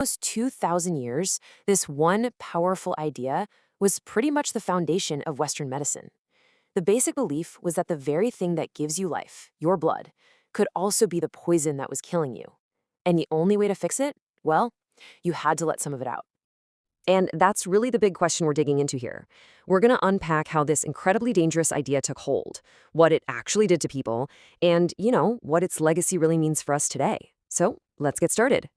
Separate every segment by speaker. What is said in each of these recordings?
Speaker 1: Almost 2,000 years, this one powerful idea was pretty much the foundation of Western medicine. The basic belief was that the very thing that gives you life, your blood, could also be the poison that was killing you. And the only way to fix it? Well, you had to let some of it out. And that's really the big question we're digging into here. We're going to unpack how this incredibly dangerous idea took hold, what it actually did to people, and, what its legacy really means for us today. So let's get started.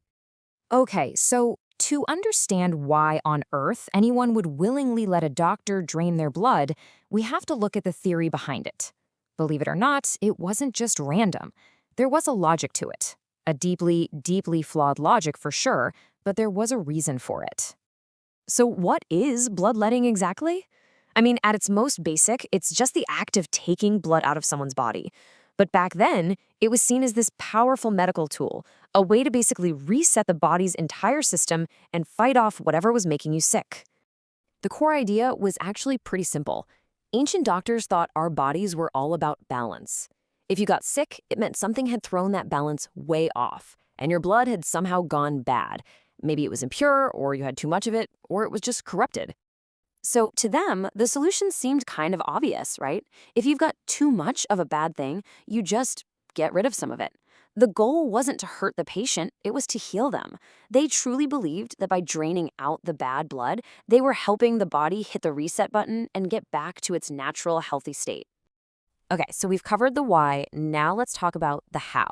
Speaker 2: Okay, so to understand why on Earth anyone would willingly let a doctor drain their blood, we have to look at the theory behind it. Believe it or not, it wasn't just random. There was a logic to it. A deeply, deeply flawed logic for sure, but there was a reason for it. So what is bloodletting exactly? I mean, at its most basic, it's just the act of taking blood out of someone's body. But back then, it was seen as this powerful medical tool, a way to basically reset the body's entire system and fight off whatever was making you sick. The core idea was actually pretty simple. Ancient doctors thought our bodies were all about balance. If you got sick, it meant something had thrown that balance way off, and your blood had somehow gone bad. Maybe it was impure, or you had too much of it, or it was just corrupted. So to them, the solution seemed kind of obvious, right? If you've got too much of a bad thing, you just get rid of some of it. The goal wasn't to hurt the patient, it was to heal them. They truly believed that by draining out the bad blood, they were helping the body hit the reset button and get back to its natural, healthy state. Okay, so we've covered the why, now let's talk about the how.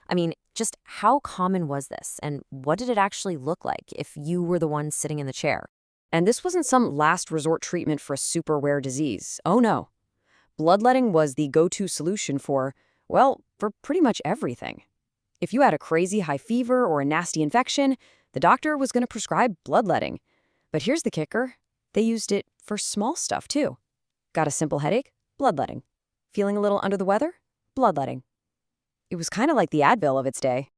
Speaker 2: I mean, just how common was this, and what did it actually look like if you were the one sitting in the chair?
Speaker 1: And this wasn't some last resort treatment for a super rare disease. Oh no. Bloodletting was the go-to solution for pretty much everything. If you had a crazy high fever or a nasty infection, the doctor was going to prescribe bloodletting. But here's the kicker. They used it for small stuff too. Got a simple headache? Bloodletting. Feeling a little under the weather? Bloodletting. It was kind of like the Advil of its day.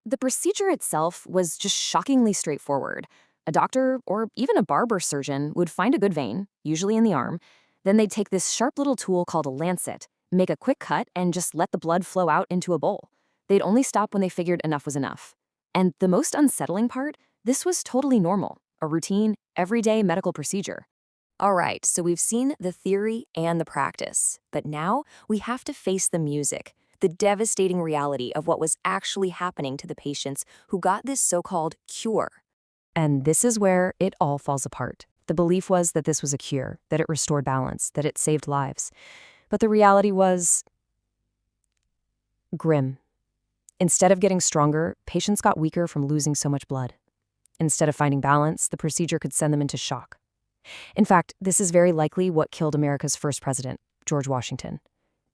Speaker 2: The procedure itself was just shockingly straightforward. A doctor, or even a barber surgeon, would find a good vein, usually in the arm. Then they'd take this sharp little tool called a lancet, make a quick cut, and just let the blood flow out into a bowl. They'd only stop when they figured enough was enough. And the most unsettling part, this was totally normal, a routine, everyday medical procedure. All right, so we've seen the theory and the practice, but now we have to face the music, the devastating reality of what was actually happening to the patients who got this so-called cure. And this is where it all falls apart. The belief was that this was a cure, that it restored balance, that it saved lives. But the reality was grim. Instead of getting stronger, patients got weaker from losing so much blood. Instead of finding balance, the procedure could send them into shock. In fact, this is very likely what killed America's first president, George Washington.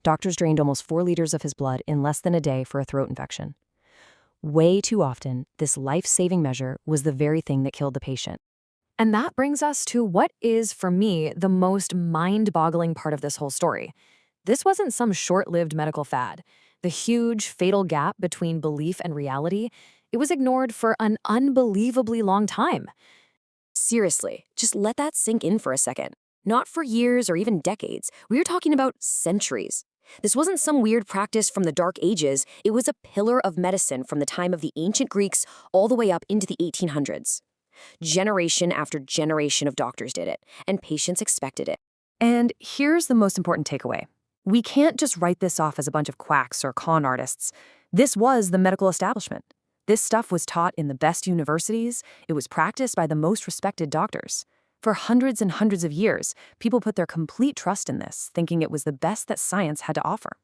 Speaker 2: Doctors drained almost 4 liters of his blood in less than a day for a throat infection. Way too often, this life-saving measure was the very thing that killed the patient. And that brings us to what is, for me, the most mind-boggling part of this whole story. This wasn't some short-lived medical fad. The huge, fatal gap between belief and reality, it was ignored for an unbelievably long time. Seriously, just let that sink in for a second. Not for years or even decades. We are talking about centuries. This wasn't some weird practice from the Dark Ages. It was a pillar of medicine from the time of the ancient Greeks all the way up into the 1800s. Generation after generation of doctors did it, and patients expected it. And here's the most important takeaway. We can't just write this off as a bunch of quacks or con artists. This was the medical establishment. This stuff was taught in the best universities. It was practiced by the most respected doctors. For hundreds and hundreds of years, people put their complete trust in this, thinking it was the best that science had to offer.